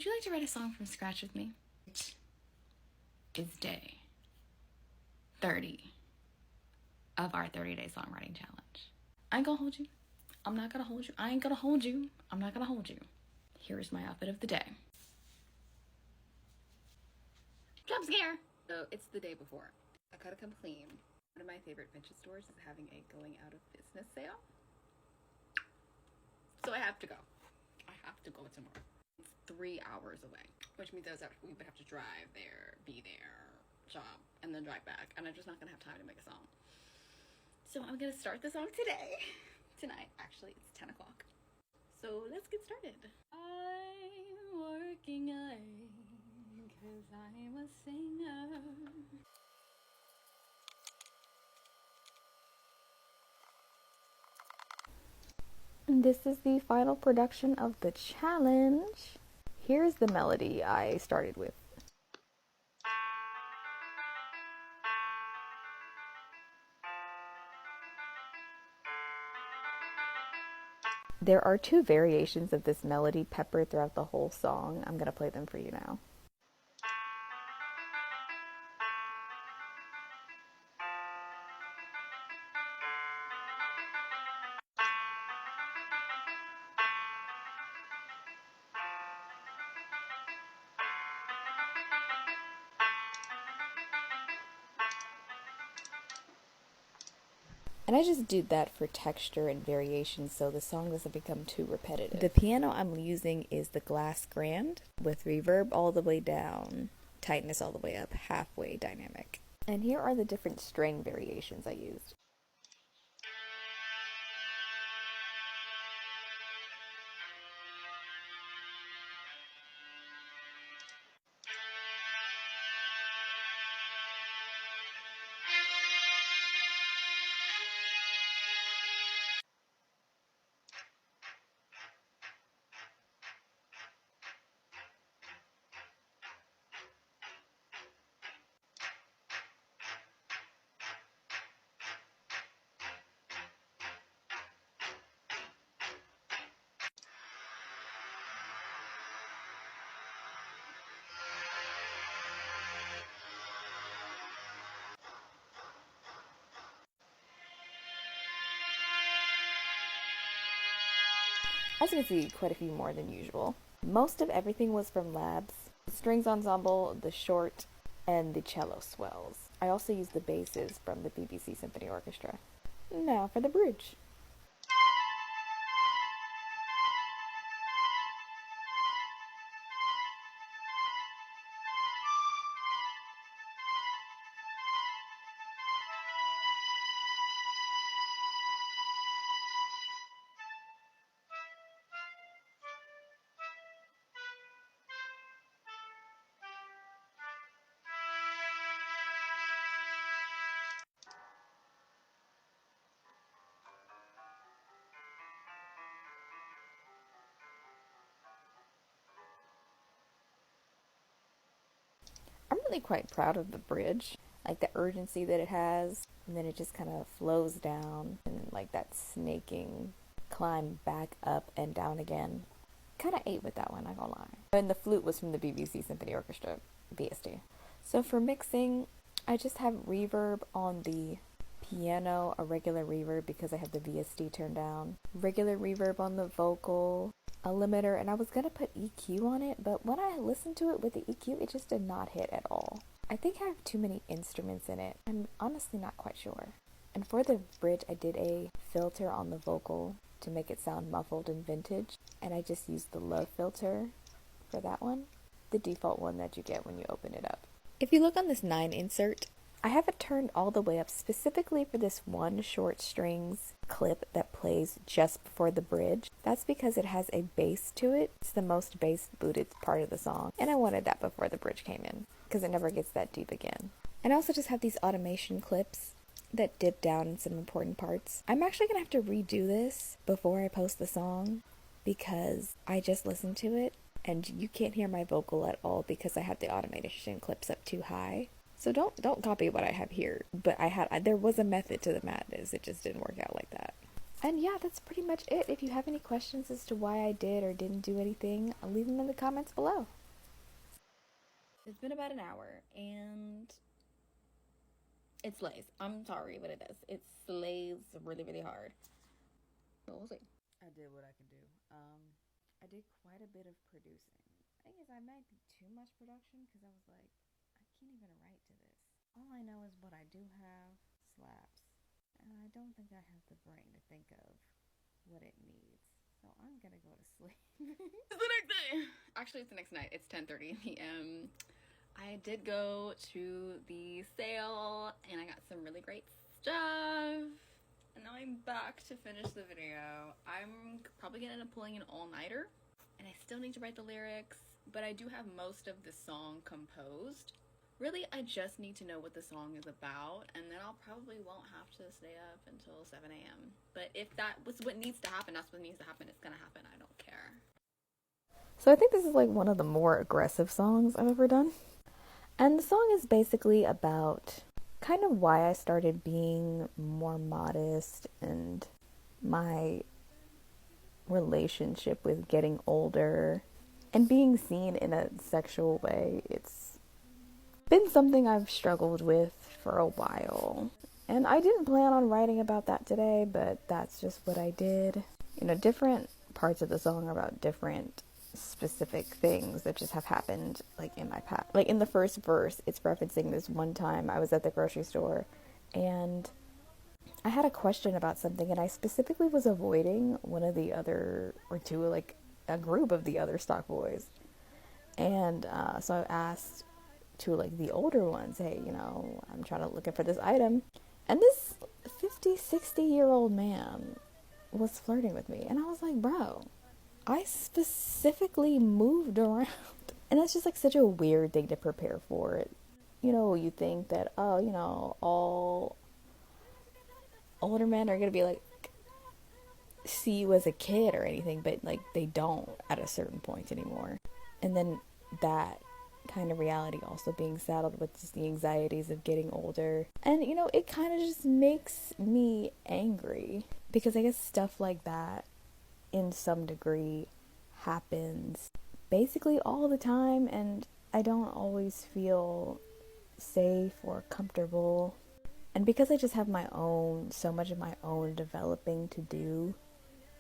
Would you like to write a song from scratch with me? It is day 30 of our 30-day songwriting challenge. I ain't gonna hold you. I'm not gonna hold you. I ain't gonna hold you. I'm not gonna hold you. Here's my outfit of the day. Jump scare! So it's the day before. I gotta come clean. One of my favorite vintage stores is having a going out of business sale. So I have to go. I have to go tomorrow. It's 3 hours away, which means we would have to drive there, be there, shop, and then drive back. And I'm just not gonna have time to make a song. So I'm gonna start the song tonight. Actually, it's 10 o'clock. So let's get started. I'm working late because I'm a singer. This is the final production of the challenge. Here's the melody I started with. There are 2 variations of this melody peppered throughout the whole song. I'm going to play them for you now. And I just did that for texture and variation so the song doesn't become too repetitive. The piano I'm using is the Glass Grand with reverb all the way down, tightness all the way up, halfway dynamic. And here are the different string variations I used. As you can see, quite a few more than usual. Most of everything was from Labs. The strings ensemble, the short, and the cello swells. I also used the basses from the BBC Symphony Orchestra. Now for the bridge. I'm really quite proud of the bridge, like the urgency that it has, and then it just kind of flows down, and like that snaking climb back up and down again. Kind of ate with that one, not gonna lie. And the flute was from the BBC Symphony Orchestra, BSD. So for mixing, I just have reverb on the piano, a regular reverb because I have the VSD turned down, regular reverb on the vocal, a limiter, and I was gonna put EQ on it, but when I listened to it with the EQ, it just did not hit at all. I think I have too many instruments in it. I'm honestly not quite sure. And for the bridge, I did a filter on the vocal to make it sound muffled and vintage, and I just used the low filter for that one, the default one that you get when you open it up. If you look on this 9 insert, I have it turned all the way up specifically for this one short strings clip that plays just before the bridge. That's because it has a bass to it. It's the most bass booted part of the song, and I wanted that before the bridge came in because it never gets that deep again. And I also just have these automation clips that dip down in some important parts. I'm actually gonna have to redo this before I post the song because I just listened to it and you can't hear my vocal at all because I have the automation clips up too high. So don't copy what I have here. But there was a method to the madness. It just didn't work out like that. And yeah, that's pretty much it. If you have any questions as to why I did or didn't do anything, I'll leave them in the comments below. It's been about an hour and it slays. I'm sorry, but it does. It slays really, really hard. But we'll see. I did what I could do. I did quite a bit of producing. I guess I might be too much production because I was like, I can't even write to this. All I know is what I do have slaps. And I don't think I have the brain to think of what it needs. So I'm gonna go to sleep. It's the next day. Actually, it's the next night. It's 10:30 p.m. I did go to the sale and I got some really great stuff. And now I'm back to finish the video. I'm probably gonna end up pulling an all-nighter and I still need to write the lyrics, but I do have most of the song composed. Really, I just need to know what the song is about, and then I'll probably won't have to stay up until 7 a.m. But if that was what needs to happen, that's what needs to happen. It's gonna happen. I don't care. So I think this is like one of the more aggressive songs I've ever done. And the song is basically about kind of why I started being more modest and my relationship with getting older and being seen in a sexual way. It's been something I've struggled with for a while. And I didn't plan on writing about that today, but that's just what I did. You know, different parts of the song are about different specific things that just have happened like in my past. Like in the first verse, it's referencing this one time I was at the grocery store and I had a question about something and I specifically was avoiding one of the other or two, like a group of the other stock boys. And so I asked to like the older ones, hey, you know, I'm trying to looking for this item. And this 50, 60-year-old man was flirting with me. And I was like, bro, I specifically moved around. And that's just like such a weird thing to prepare for it. You know, you think that, oh, you know, all older men are going to be like, see you as a kid or anything, but like they don't at a certain point anymore. And then that kind of reality also being saddled with just the anxieties of getting older. And you know, it kind of just makes me angry because I guess stuff like that in some degree happens basically all the time and I don't always feel safe or comfortable. And because I just have my own, so much of my own developing to do,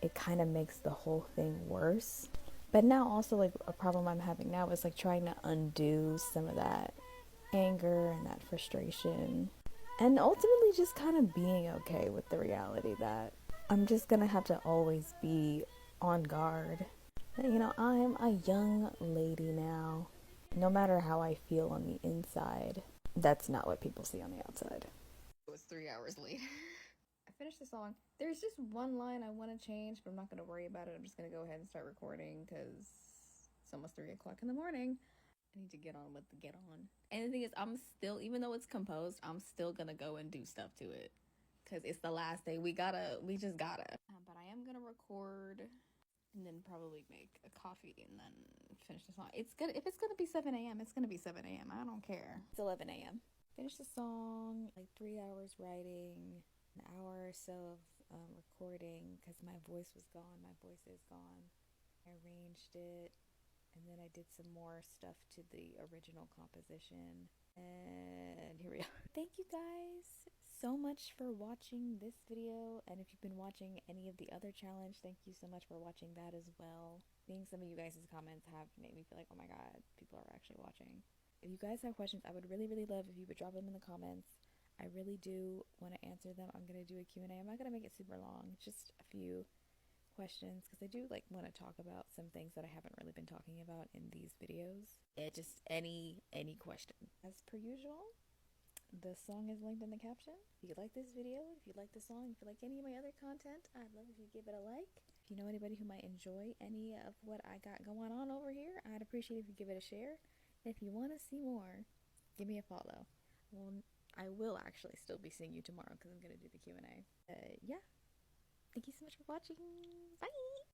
it kind of makes the whole thing worse. But now also like a problem I'm having now is like trying to undo some of that anger and that frustration. And ultimately just kind of being okay with the reality that I'm just gonna have to always be on guard. You know, I'm a young lady now. No matter how I feel on the inside, that's not what people see on the outside. It was 3 hours late. I finished the song. There's just one line I want to change, but I'm not going to worry about it. I'm just going to go ahead and start recording because it's almost 3 o'clock in the morning. I need to get on with the get on. And the thing is, I'm still, even though it's composed, I'm still going to go and do stuff to it because it's the last day. We just gotta. But I am going to record and then probably make a coffee and then finish the song. It's good. If it's going to be 7 a.m., it's going to be 7 a.m. I don't care. It's 11 a.m. Finish the song, like 3 hours writing, an hour or so of recording because my voice was gone. My voice is gone. I arranged it and then I did some more stuff to the original composition. And here we go. Thank you guys so much for watching this video. And if you've been watching any of the other challenge, thank you so much for watching that as well. Seeing some of you guys' comments have made me feel like, oh my god, people are actually watching. If you guys have questions, I would really, really love if you would drop them in the comments. I really do want to answer them. I'm going to do a Q&A. I'm not going to make it super long. Just a few questions because I do like want to talk about some things that I haven't really been talking about in these videos. Just any question. As per usual, the song is linked in the caption. If you like this video, if you like the song, if you like any of my other content, I'd love if you give it a like. If you know anybody who might enjoy any of what I got going on over here, I'd appreciate if you give it a share. And if you want to see more, give me a follow. Well, I will actually still be seeing you tomorrow because I'm going to do the Q&A. Yeah. Thank you so much for watching. Bye!